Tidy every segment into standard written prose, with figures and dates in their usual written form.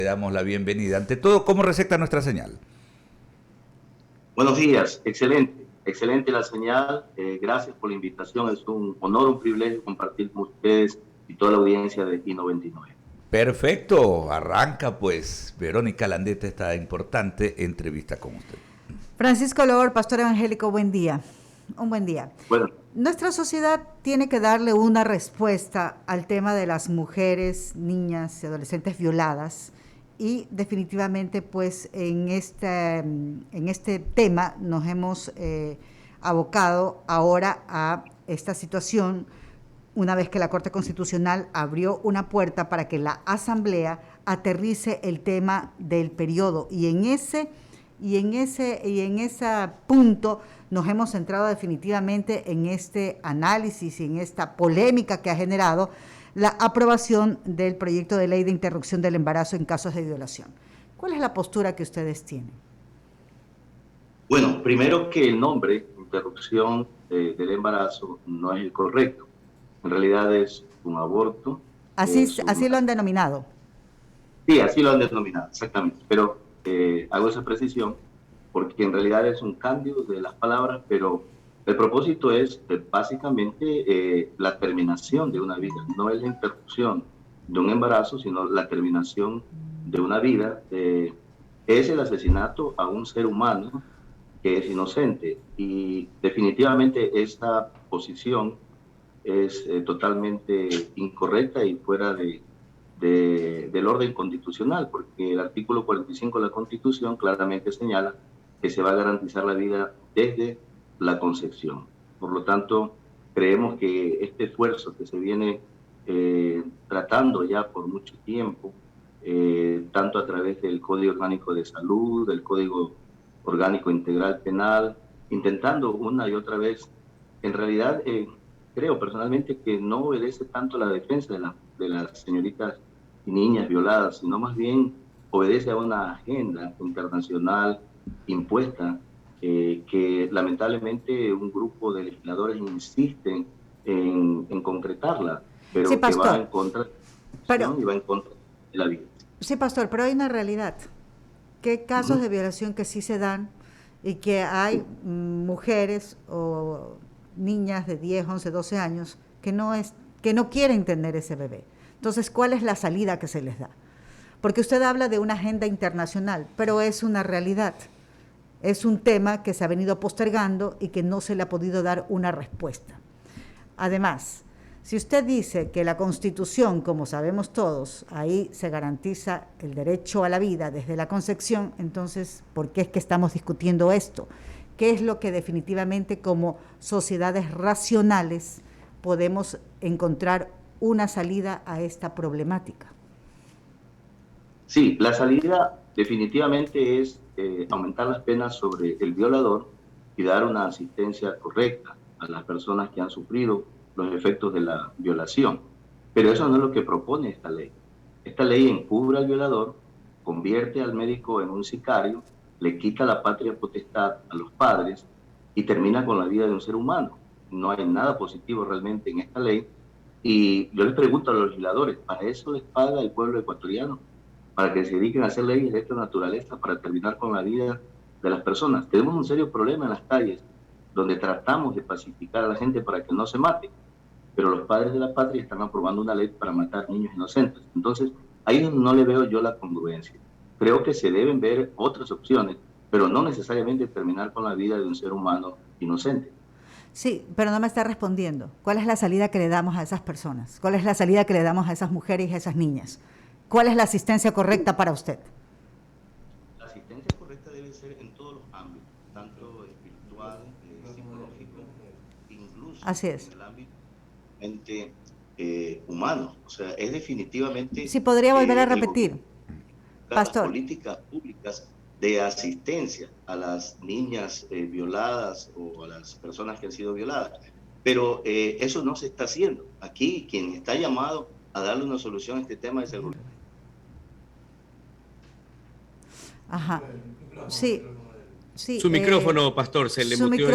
Le damos la bienvenida. Ante todo, ¿cómo receta nuestra señal? Buenos días, excelente la señal. Gracias por la invitación. Es un honor, un privilegio compartir con ustedes y toda la audiencia de I99. Perfecto, arranca pues Verónica Landeta esta importante entrevista con usted. Francisco Lor, pastor evangélico, buen día. Un buen día. Bueno, nuestra sociedad tiene que darle una respuesta al tema de las mujeres, niñas y adolescentes violadas y definitivamente pues en este tema nos hemos abocado ahora a esta situación una vez que la Corte Constitucional abrió una puerta para que la Asamblea aterrice el tema del periodo y en ese punto nos hemos centrado definitivamente en este análisis y en esta polémica que ha generado la aprobación del proyecto de ley de interrupción del embarazo en casos de violación. ¿Cuál es la postura que ustedes tienen? Bueno, primero que el nombre, interrupción del embarazo, no es el correcto. En realidad es un aborto. Así lo han denominado. Sí, así lo han denominado, exactamente. Pero hago esa precisión porque en realidad es un cambio de las palabras, pero el propósito es básicamente la terminación de una vida. No es la interrupción de un embarazo, sino la terminación de una vida. Es el asesinato a un ser humano que es inocente. Y definitivamente esta posición es totalmente incorrecta y fuera del orden constitucional, porque el artículo 45 de la Constitución claramente señala que se va a garantizar la vida desde la concepción. Por lo tanto, creemos que este esfuerzo que se viene tratando ya por mucho tiempo, tanto a través del Código Orgánico de Salud, del Código Orgánico Integral Penal, intentando una y otra vez, en realidad creo personalmente que no obedece tanto a la defensa de las señoritas y niñas violadas, sino más bien obedece a una agenda internacional impuesta que lamentablemente un grupo de legisladores insisten en concretarla, pero sí, que va en contra y va en contra de la vida. Sí, pastor, pero hay una realidad, que hay casos de violación que sí se dan y que hay mujeres o niñas de 10, 11, 12 años que no quieren tener ese bebé. Entonces, ¿cuál es la salida que se les da? Porque usted habla de una agenda internacional, pero es una realidad. Es un tema que se ha venido postergando y que no se le ha podido dar una respuesta. Además, si usted dice que la Constitución, como sabemos todos, ahí se garantiza el derecho a la vida desde la concepción, entonces, ¿por qué es que estamos discutiendo esto? ¿Qué es lo que definitivamente como sociedades racionales podemos encontrar una salida a esta problemática? Sí, la salida definitivamente es aumentar las penas sobre el violador y dar una asistencia correcta a las personas que han sufrido los efectos de la violación. Pero eso no es lo que propone esta ley. Esta ley encubre al violador, convierte al médico en un sicario, le quita la patria potestad a los padres y termina con la vida de un ser humano. No hay nada positivo realmente en esta ley. Y yo les pregunto a los legisladores, ¿para eso les paga el pueblo ecuatoriano? Para que se dediquen a hacer leyes de esta naturaleza para terminar con la vida de las personas. Tenemos un serio problema en las calles donde tratamos de pacificar a la gente para que no se mate, pero los padres de la patria están aprobando una ley para matar niños inocentes. Entonces, ahí no le veo yo la congruencia. Creo que se deben ver otras opciones, pero no necesariamente terminar con la vida de un ser humano inocente. Sí, pero no me está respondiendo. ¿Cuál es la salida que le damos a esas personas? ¿Cuál es la salida que le damos a esas mujeres y a esas niñas? ¿Cuál es la asistencia correcta para usted? La asistencia correcta debe ser en todos los ámbitos, tanto espiritual, psicológico, incluso así es. en el ámbito humano. O sea, es definitivamente... Sí, podría volver a repetir, pastor. Las políticas públicas de asistencia a las niñas violadas o a las personas que han sido violadas. Pero eso no se está haciendo. Aquí quien está llamado a darle una solución a este tema es el gobierno. Ajá. Sí. Sí, su micrófono, pastor, se le muteó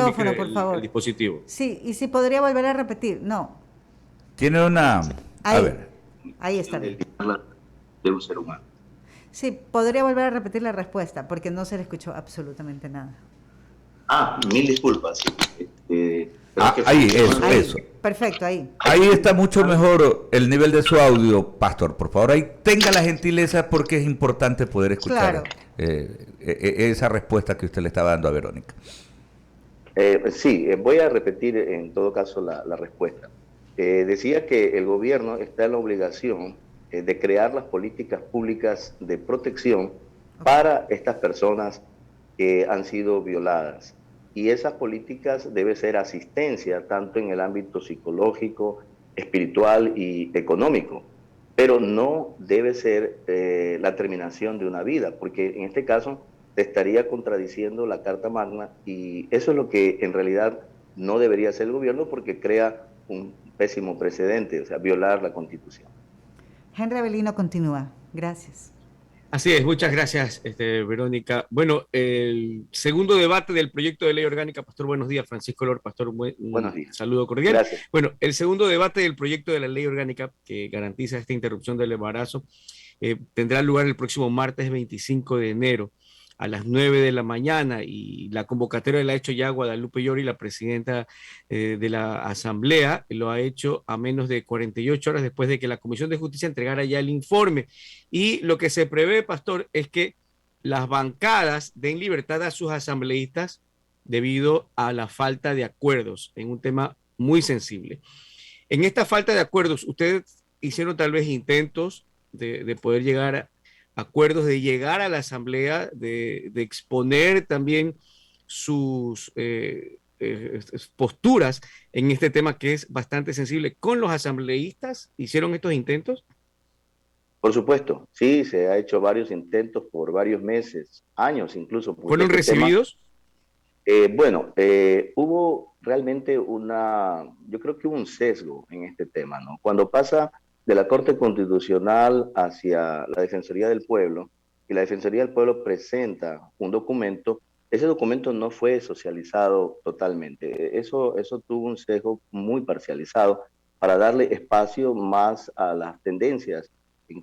el dispositivo. Sí, y si podría volver a repetir, no. Tiene una... Ahí, a ver. ahí está bien. De un ser humano. Sí, podría volver a repetir la respuesta porque no se le escuchó absolutamente nada. Mil disculpas. Pero es que Ahí, funciona. eso. Perfecto, ahí. Ahí está mucho mejor el nivel de su audio, Pastor. Por favor, ahí tenga la gentileza porque es importante poder escuchar Claro. esa respuesta que usted le estaba dando a Verónica. Sí, voy a repetir en todo caso la respuesta. Decía que el gobierno está en la obligación de crear las políticas públicas de protección para estas personas que han sido violadas. Y esas políticas deben ser asistencia tanto en el ámbito psicológico, espiritual y económico, pero no debe ser la terminación de una vida, porque en este caso te estaría contradiciendo la Carta Magna y eso es lo que en realidad no debería hacer el gobierno porque crea un pésimo precedente, o sea, violar la Constitución. Henry Avelino continúa. Gracias. Así es, muchas gracias, Verónica. Bueno, el segundo debate del proyecto de ley orgánica, Pastor, buenos días, Francisco Lor, Pastor, Buenos un días. saludo cordial. Gracias. Bueno, el segundo debate del proyecto de la ley orgánica que garantiza esta interrupción del embarazo tendrá lugar el próximo martes 25 de enero a las 9 de la mañana y la convocatoria la ha hecho ya Guadalupe Llori, la presidenta de la Asamblea, lo ha hecho a menos de 48 horas después de que la Comisión de Justicia entregara ya el informe. Y lo que se prevé, Pastor, es que las bancadas den libertad a sus asambleístas debido a la falta de acuerdos en un tema muy sensible. En esta falta de acuerdos, ustedes hicieron tal vez intentos de poder llegar a acuerdos, de llegar a la asamblea, de exponer también sus posturas en este tema que es bastante sensible. ¿Con los asambleístas hicieron estos intentos? Por supuesto, sí, se ha hecho varios intentos por varios meses, años incluso, porque ¿Fueron este tema, recibidos? hubo realmente yo creo que hubo un sesgo en este tema, ¿no? Cuando pasa de la Corte Constitucional hacia la Defensoría del Pueblo, y la Defensoría del Pueblo presenta un documento, ese documento no fue socializado totalmente. Eso tuvo un sesgo muy parcializado para darle espacio más a las tendencias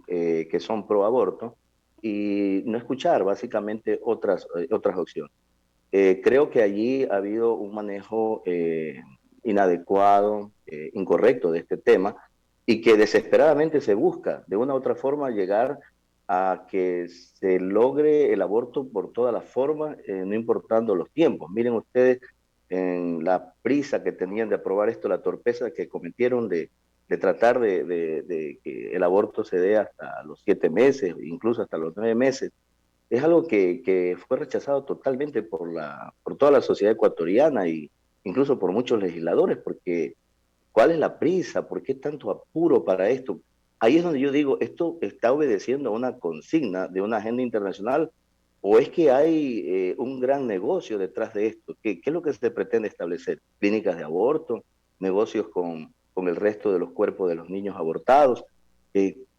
que son pro aborto y no escuchar básicamente otras opciones. Creo que allí ha habido un manejo inadecuado, incorrecto de este tema y que desesperadamente se busca de una u otra forma llegar a que se logre el aborto por todas las formas, no importando los tiempos. Miren ustedes en la prisa que tenían de aprobar esto, la torpeza que cometieron de tratar de que el aborto se dé hasta los 7 meses, incluso hasta los 9 meses. Es algo que fue rechazado totalmente por toda la sociedad ecuatoriana y incluso por muchos legisladores, porque ¿cuál es la prisa? ¿Por qué tanto apuro para esto? Ahí es donde yo digo, ¿esto está obedeciendo a una consigna de una agenda internacional o es que hay un gran negocio detrás de esto? ¿Qué es lo que se pretende establecer? ¿Clínicas de aborto? ¿Negocios con el resto de los cuerpos de los niños abortados?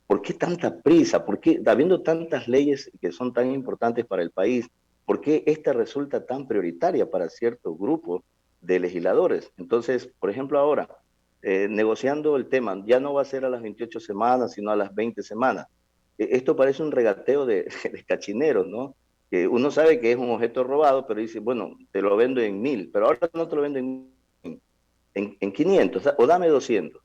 ¿Por qué tanta prisa? ¿Por qué, habiendo tantas leyes que son tan importantes para el país, por qué esta resulta tan prioritaria para ciertos grupos de legisladores? Entonces, por ejemplo, ahora, negociando el tema, ya no va a ser a las 28 semanas, sino a las 20 semanas. Esto parece un regateo de cachineros, ¿no? Que uno sabe que es un objeto robado, pero dice, bueno, te lo vendo en 1000, pero ahora no te lo vendo en 500, o dame 200.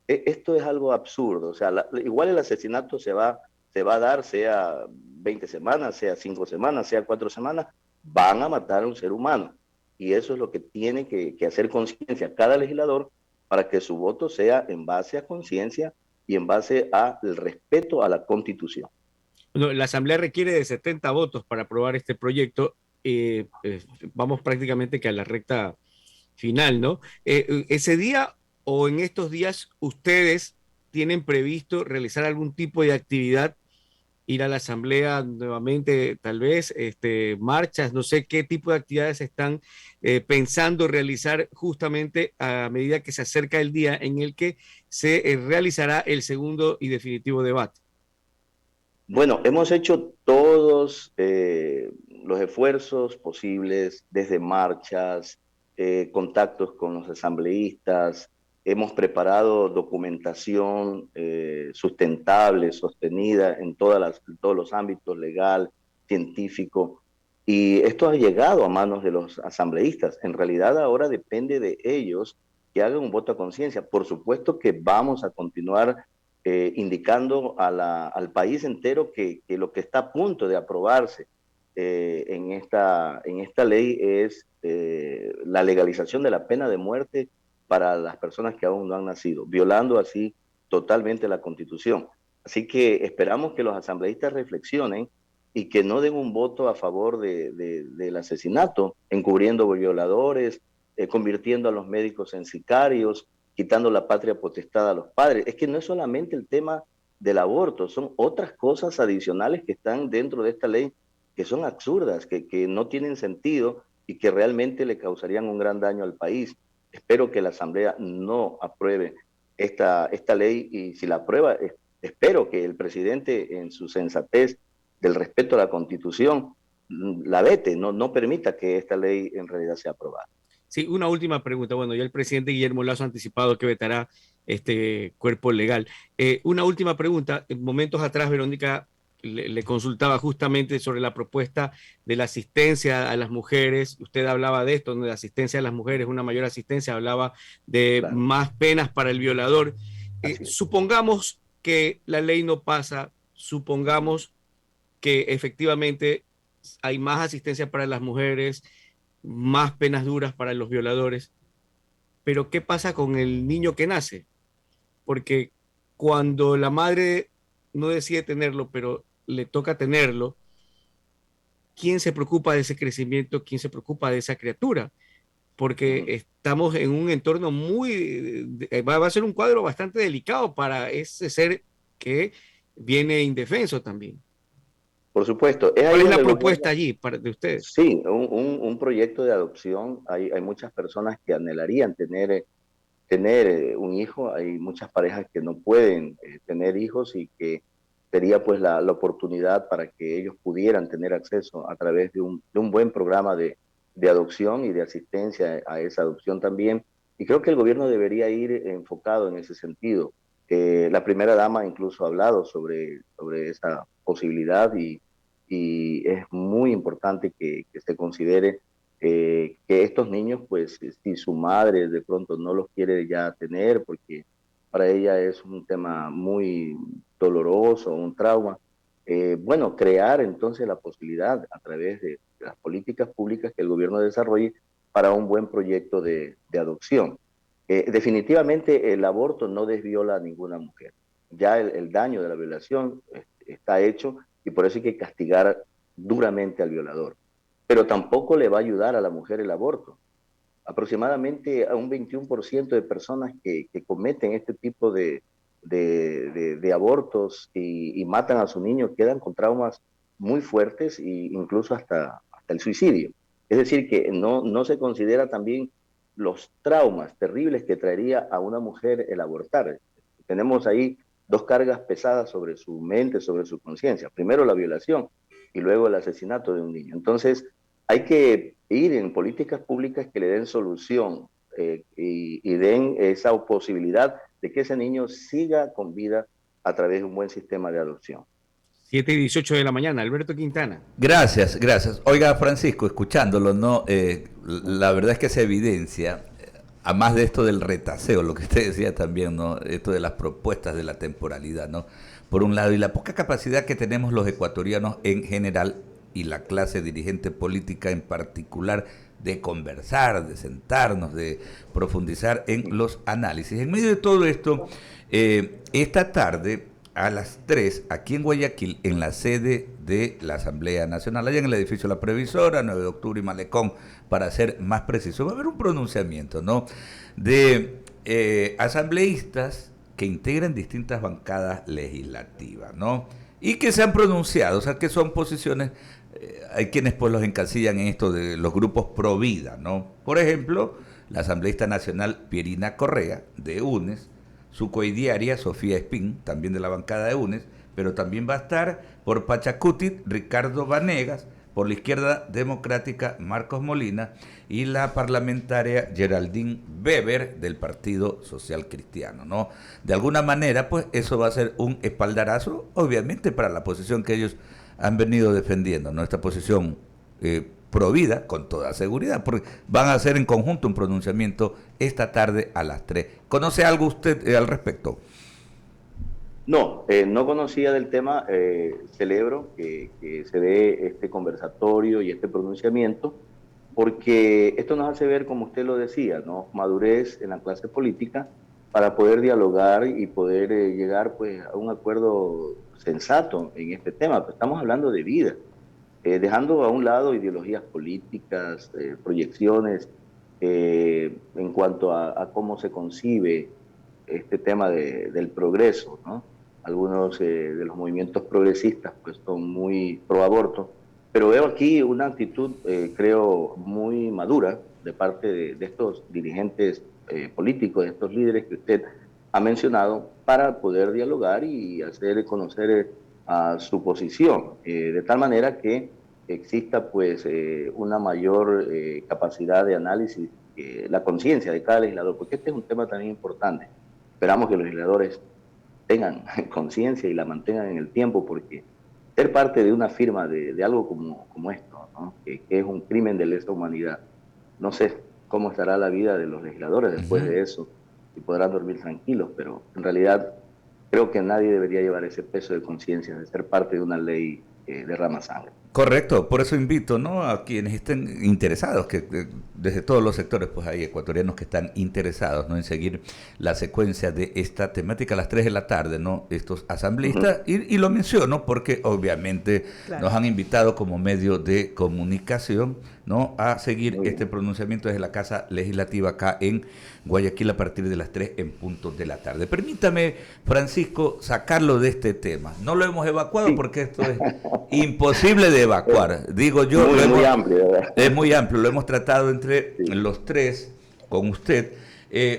Esto es algo absurdo, o sea, igual el asesinato se va a dar, sea 20 semanas, sea 5 semanas, sea 4 semanas, van a matar a un ser humano. Y eso es lo que tiene que hacer conciencia cada legislador para que su voto sea en base a conciencia y en base al respeto a la Constitución. Bueno, la Asamblea requiere de 70 votos para aprobar este proyecto. Vamos prácticamente que a la recta final, ¿no? Ese día o en estos días, ¿ustedes tienen previsto realizar algún tipo de actividad, ir a la asamblea nuevamente, tal vez, marchas, no sé qué tipo de actividades están pensando realizar justamente a medida que se acerca el día en el que se realizará el segundo y definitivo debate? Bueno, hemos hecho todos los esfuerzos posibles, desde marchas, contactos con los asambleístas, hemos preparado documentación sustentable, sostenida en en todos los ámbitos, legal, científico, y esto ha llegado a manos de los asambleístas. En realidad ahora depende de ellos que hagan un voto a conciencia. Por supuesto que vamos a continuar indicando al país entero que lo que está a punto de aprobarse en esta ley es la legalización de la pena de muerte para las personas que aún no han nacido, violando así totalmente la Constitución. Así que esperamos que los asambleístas reflexionen y que no den un voto a favor del asesinato, encubriendo violadores, convirtiendo a los médicos en sicarios, quitando la patria potestad a los padres. Es que no es solamente el tema del aborto, son otras cosas adicionales que están dentro de esta ley que son absurdas, que no tienen sentido y que realmente le causarían un gran daño al país. Espero que la Asamblea no apruebe esta ley, y si la aprueba, espero que el presidente, en su sensatez del respeto a la Constitución, la vete, no permita que esta ley en realidad sea aprobada. Sí, una última pregunta. Bueno, ya el presidente Guillermo Lasso ha anticipado que vetará este cuerpo legal. Una última pregunta. En momentos atrás, Verónica le consultaba justamente sobre la propuesta de la asistencia a las mujeres. Usted hablaba de esto, ¿no? De asistencia a las mujeres, una mayor asistencia, hablaba de Claro. más penas para el violador. Supongamos que la ley no pasa, supongamos que efectivamente hay más asistencia para las mujeres, más penas duras para los violadores, pero ¿qué pasa con el niño que nace? Porque cuando la madre no decide tenerlo, pero le toca tenerlo, ¿quién se preocupa de ese crecimiento? ¿Quién se preocupa de esa criatura? Porque estamos en un entorno va a ser un cuadro bastante delicado para ese ser que viene indefenso también. Por supuesto. ¿Cuál es la propuesta allí de ustedes? Sí, un proyecto de adopción. Hay muchas personas que anhelarían tener un hijo. Hay muchas parejas que no pueden tener hijos, y que sería pues la oportunidad para que ellos pudieran tener acceso a través de un buen programa de adopción y de asistencia a esa adopción también. Y creo que el gobierno debería ir enfocado en ese sentido. La primera dama incluso ha hablado sobre esa posibilidad, y es muy importante que se considere que estos niños, pues si su madre de pronto no los quiere ya tener, porque para ella es un tema muy doloroso, un trauma, bueno, crear entonces la posibilidad a través de las políticas públicas que el gobierno desarrolle para un buen proyecto de adopción. Definitivamente el aborto no desviola a ninguna mujer. Ya el daño de la violación está hecho, y por eso hay que castigar duramente al violador. Pero tampoco le va a ayudar a la mujer el aborto. Aproximadamente a un 21% de personas que cometen este tipo de abortos y matan a su niño quedan con traumas muy fuertes, e incluso hasta el suicidio. Es decir, que no se considera también los traumas terribles que traería a una mujer el abortar. Tenemos ahí dos cargas pesadas sobre su mente, sobre su conciencia. Primero la violación y luego el asesinato de un niño. Entonces hay que ir en políticas públicas que le den solución y den esa posibilidad de que ese niño siga con vida a través de un buen sistema de adopción. 7:18 de la mañana, Alberto Quintana. Gracias, gracias. Oiga, Francisco, escuchándolo, ¿no? La verdad es que se evidencia, a más de esto del retaseo, lo que usted decía también, ¿no? Esto de las propuestas de la temporalidad, ¿no? Por un lado, y la poca capacidad que tenemos los ecuatorianos en general, y la clase dirigente política en particular, de conversar, de sentarnos, de profundizar en los análisis. En medio de todo esto, esta tarde, a las 3, aquí en Guayaquil, en la sede de la Asamblea Nacional, allá en el edificio La Previsora, 9 de octubre y Malecón, para ser más preciso, va a haber un pronunciamiento, ¿no?, de asambleístas que integran distintas bancadas legislativas, ¿no?, y que se han pronunciado, o sea, que son posiciones, hay quienes pues los encasillan en esto de los grupos pro vida, ¿no? Por ejemplo, la asambleísta nacional Pierina Correa, de UNES, su coidiaria Sofía Espín, también de la bancada de UNES, pero también va a estar por Pachacuti Ricardo Vanegas, por la Izquierda Democrática, Marcos Molina, y la parlamentaria Geraldine Weber, del Partido Social Cristiano, ¿no? De alguna manera, pues eso va a ser un espaldarazo, obviamente, para la posición que ellos han venido defendiendo, ¿no? Esta posición provida, con toda seguridad, porque van a hacer en conjunto un pronunciamiento esta tarde a las 3. ¿Conoce algo usted al respecto? No, no conocía del tema. Celebro que se dé este conversatorio y este pronunciamiento, porque esto nos hace ver, como usted lo decía, ¿no? Madurez en la clase política para poder dialogar y poder llegar, pues, a un acuerdo sensato en este tema. Pues estamos hablando de vida, dejando a un lado ideologías políticas, proyecciones en cuanto a cómo se concibe este tema del progreso, ¿no? Algunos de los movimientos progresistas pues son muy pro aborto, pero veo aquí una actitud, creo, muy madura de parte de estos dirigentes políticos, de estos líderes que usted ha mencionado, para poder dialogar y hacer conocer a su posición, de tal manera que exista pues una mayor capacidad de análisis, la conciencia de cada legislador, porque este es un tema también importante. Esperamos que los legisladores tengan conciencia y la mantengan en el tiempo, porque ser parte de una firma de algo como esto, ¿no? que es un crimen de lesa humanidad, no sé cómo estará la vida de los legisladores después de eso, y podrán dormir tranquilos, pero en realidad creo que nadie debería llevar ese peso de conciencia de ser parte de una ley que derrama sangre. Correcto, por eso invito, ¿no?, a quienes estén interesados, que desde todos los sectores pues hay ecuatorianos que están interesados, ¿no?, en seguir la secuencia de esta temática a las 3 de la tarde, ¿no?, estos asambleístas, y lo menciono porque obviamente nos han invitado como medio de comunicación, ¿no?, a seguir este pronunciamiento desde la Casa Legislativa acá en Guayaquil a partir de las 3 en punto de la tarde. Permítame, Francisco, sacarlo de este tema. No lo hemos evacuado porque esto es imposible de evacuar. Digo yo, muy amplio, ¿verdad? Es muy amplio, lo hemos tratado entre los tres con usted,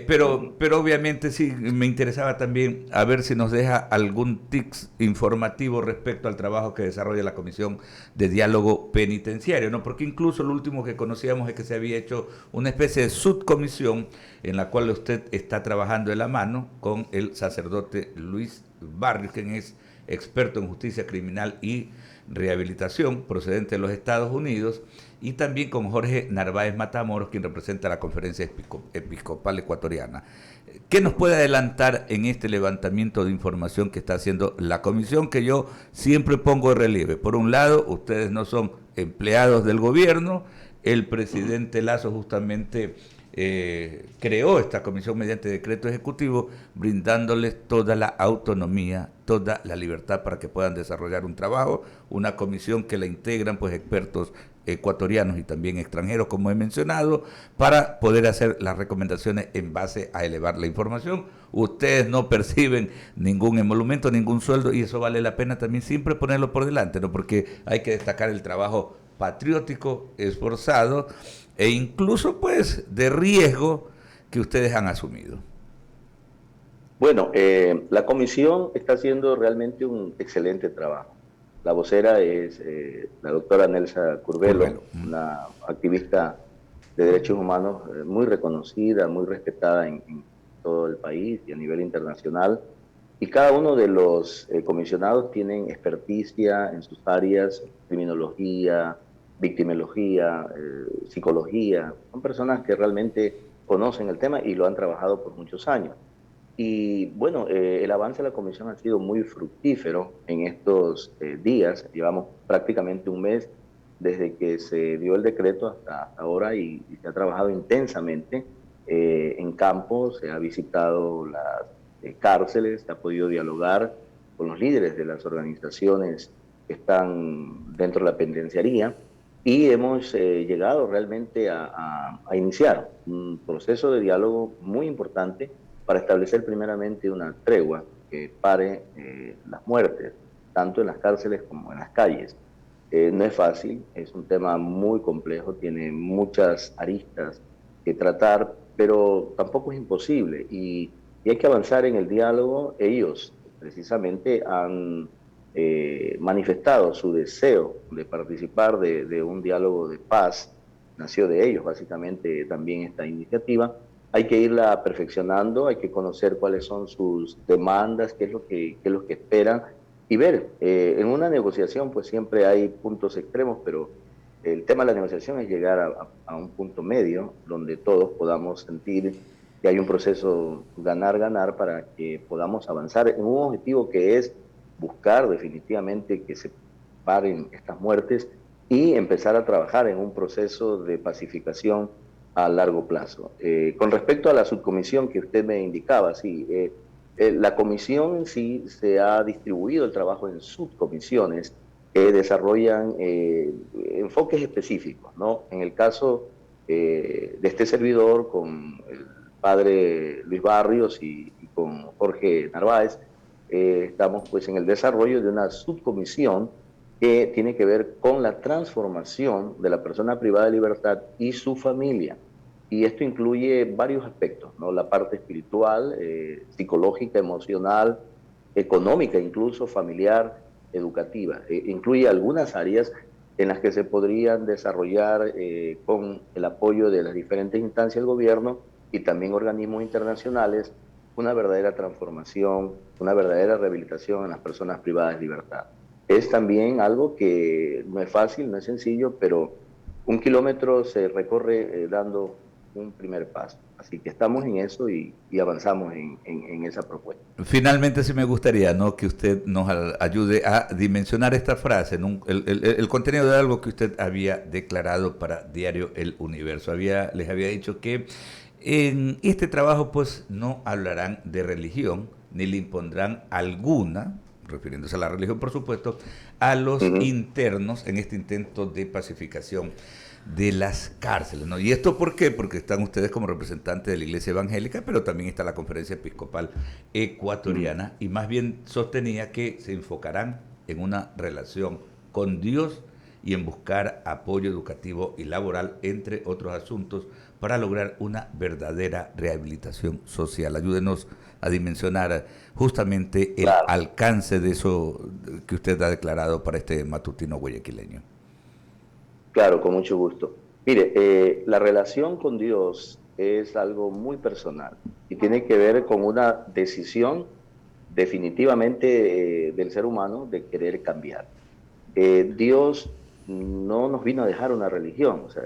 pero obviamente sí me interesaba también a ver si nos deja algún tips informativo respecto al trabajo que desarrolla la Comisión de Diálogo Penitenciario, ¿no? Porque incluso lo último que conocíamos es que se había hecho una especie de subcomisión en la cual usted está trabajando de la mano con el sacerdote Luis Barrios, quien es experto en justicia criminal y rehabilitación, procedente de los Estados Unidos, y también con Jorge Narváez Matamoros, quien representa la Conferencia Episcopal Ecuatoriana. ¿Qué nos puede adelantar en este levantamiento de información que está haciendo la comisión, que yo siempre pongo de relieve? Por un lado, ustedes no son empleados del gobierno, el presidente Lazo justamente creó esta comisión mediante decreto ejecutivo, brindándoles toda la autonomía, toda la libertad para que puedan desarrollar un trabajo, una comisión que la integran pues expertos ecuatorianos y también extranjeros, como he mencionado, para poder hacer las recomendaciones en base a elevar la información. Ustedes no perciben ningún emolumento, ningún sueldo, y eso vale la pena también siempre ponerlo por delante, ¿no?, porque hay que destacar el trabajo patriótico, esforzado e incluso pues de riesgo que ustedes han asumido. Bueno, la comisión está haciendo realmente un excelente trabajo. La vocera es la doctora Nelsa Curbelo, una activista de derechos humanos muy reconocida, muy respetada en todo el país y a nivel internacional. Y cada uno de los comisionados tienen experticia en sus áreas: criminología, victimología, psicología. Son personas que realmente conocen el tema y lo han trabajado por muchos años. Y bueno, el avance de la comisión ha sido muy fructífero en estos días. Llevamos prácticamente un mes desde que se dio el decreto hasta ahora, y se ha trabajado intensamente en campo. Se ha visitado las cárceles, se ha podido dialogar con los líderes de las organizaciones que están dentro de la penitenciaría, y hemos llegado realmente a iniciar un proceso de diálogo muy importante para establecer primeramente una tregua que pare las muertes, tanto en las cárceles como en las calles. No es fácil, es un tema muy complejo, tiene muchas aristas que tratar, pero tampoco es imposible, y hay que avanzar en el diálogo. Ellos precisamente han manifestado su deseo de participar de un diálogo de paz. Nació de ellos básicamente también esta iniciativa. Hay que irla perfeccionando, hay que conocer cuáles son sus demandas, qué es lo que esperan y ver. En una negociación pues siempre hay puntos extremos, pero el tema de la negociación es llegar a un punto medio donde todos podamos sentir que hay un proceso ganar-ganar para que podamos avanzar en un objetivo que es buscar definitivamente que se paren estas muertes y empezar a trabajar en un proceso de pacificación a largo plazo. Con respecto a la subcomisión que usted me indicaba, sí, la comisión en sí se ha distribuido el trabajo en subcomisiones que desarrollan enfoques específicos, ¿no? En el caso de este servidor, con el padre Luis Barrios y con Jorge Narváez, estamos pues en el desarrollo de una subcomisión que tiene que ver con la transformación de la persona privada de libertad y su familia. Y esto incluye varios aspectos, ¿no? La parte espiritual, psicológica, emocional, económica, incluso familiar, educativa. Incluye algunas áreas en las que se podrían desarrollar con el apoyo de las diferentes instancias del gobierno y también organismos internacionales una verdadera transformación, una verdadera rehabilitación en las personas privadas de libertad. Es también algo que no es fácil, no es sencillo, pero 1 kilómetro se recorre dando un primer paso. Así que estamos en eso y avanzamos en esa propuesta. Finalmente, sí me gustaría, ¿no?, que usted nos ayude a dimensionar esta frase, el contenido de algo que usted había declarado para Diario El Universo. Les había dicho que en este trabajo pues no hablarán de religión, ni le impondrán alguna, refiriéndose a la religión por supuesto, a los internos en este intento de pacificación de las cárceles, ¿no? ¿Y esto por qué? Porque están ustedes como representantes de la Iglesia Evangélica, pero también está la Conferencia Episcopal Ecuatoriana, y más bien sostenía que se enfocarán en una relación con Dios y en buscar apoyo educativo y laboral, entre otros asuntos, para lograr una verdadera rehabilitación social. Ayúdenos a dimensionar justamente el alcance de eso que usted ha declarado para este matutino guayaquileño. Claro, con mucho gusto. Mire, la relación con Dios es algo muy personal y tiene que ver con una decisión definitivamente del ser humano de querer cambiar. Dios no nos vino a dejar una religión, o sea,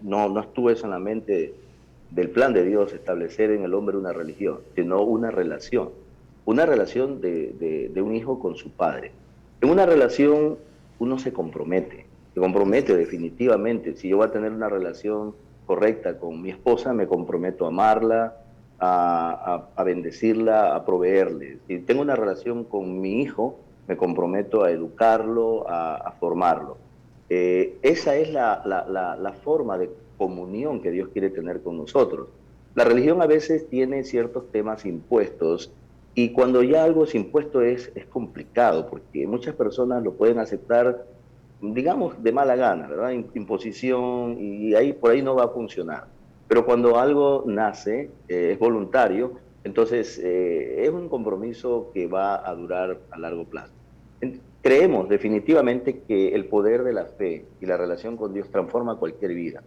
no estuvo eso en la mente del plan de Dios, establecer en el hombre una religión, sino una relación de un hijo con su padre. En una relación uno se compromete definitivamente. Si yo voy a tener una relación correcta con mi esposa, me comprometo a amarla, a bendecirla, a proveerle. Si tengo una relación con mi hijo, me comprometo a educarlo, a formarlo. Esa es la forma de comunión que Dios quiere tener con nosotros. La religión a veces tiene ciertos temas impuestos y cuando ya algo es impuesto es complicado porque muchas personas lo pueden aceptar, digamos, de mala gana, ¿verdad? Imposición, y ahí por ahí no va a funcionar. Pero cuando algo nace, es voluntario, entonces es un compromiso que va a durar a largo plazo. Creemos definitivamente que el poder de la fe y la relación con Dios transforma cualquier vida.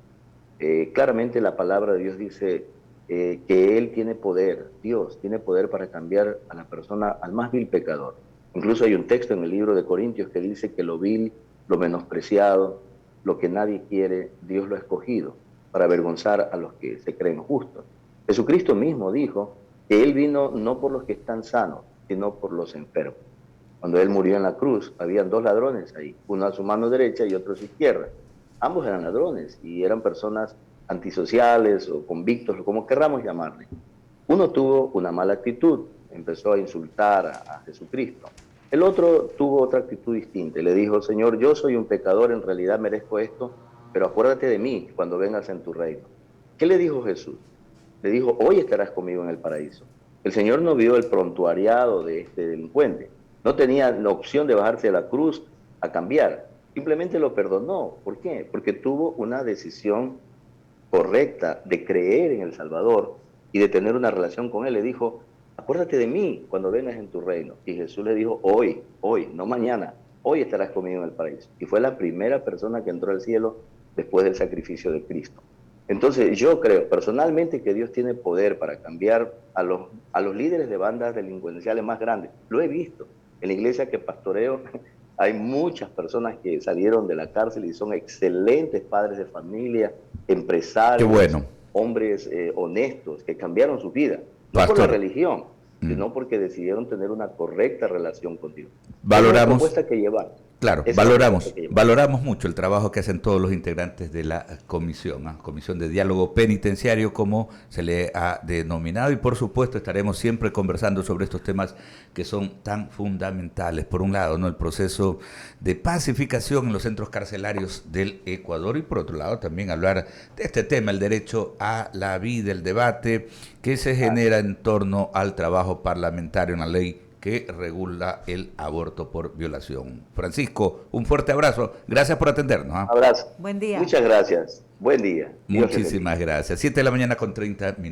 Claramente la palabra de Dios dice que Él tiene poder, Dios tiene poder para cambiar a la persona, al más vil pecador. Incluso hay un texto en el libro de Corintios que dice que lo vil, lo menospreciado, lo que nadie quiere, Dios lo ha escogido para avergonzar a los que se creen justos. Jesucristo mismo dijo que Él vino no por los que están sanos, sino por los enfermos. Cuando Él murió en la cruz, habían 2 ladrones ahí, uno a su mano derecha y otro a su izquierda. Ambos eran ladrones y eran personas antisociales o convictos, o como querramos llamarle. Uno tuvo una mala actitud, empezó a insultar a Jesucristo. El otro tuvo otra actitud distinta. Le dijo: Señor, yo soy un pecador, en realidad merezco esto, pero acuérdate de mí cuando vengas en tu reino. ¿Qué le dijo Jesús? Le dijo: hoy estarás conmigo en el paraíso. El Señor no vio el prontuariado de este delincuente. No tenía la opción de bajarse de la cruz a cambiar. Simplemente lo perdonó. ¿Por qué? Porque tuvo una decisión correcta de creer en el Salvador y de tener una relación con Él. Le dijo: acuérdate de mí cuando vengas en tu reino. Y Jesús le dijo, hoy, no mañana, hoy estarás conmigo en el paraíso. Y fue la primera persona que entró al cielo después del sacrificio de Cristo. Entonces yo creo personalmente que Dios tiene poder para cambiar a los líderes de bandas delincuenciales más grandes. Lo he visto. En la iglesia que pastoreo hay muchas personas que salieron de la cárcel y son excelentes padres de familia, empresarios, qué bueno, hombres honestos que cambiaron su vida. No Pastor. por la religión, sino porque decidieron tener una correcta relación con Dios. Valoramos, es una propuesta que llevar. claro, valoramos mucho el trabajo que hacen todos los integrantes de la comisión, Comisión de Diálogo Penitenciario, como se le ha denominado, y por supuesto estaremos siempre conversando sobre estos temas que son tan fundamentales. Por un lado, ¿no?, el proceso de pacificación en los centros carcelarios del Ecuador, y por otro lado también hablar de este tema, el derecho a la vida, el debate que se genera en torno al trabajo parlamentario en la ley que regula el aborto por violación. Francisco, un fuerte abrazo. Gracias por atendernos. Abrazo. Buen día. Muchas gracias. Buen día. Muchísimas gracias. 7 de la mañana con 30 minutos.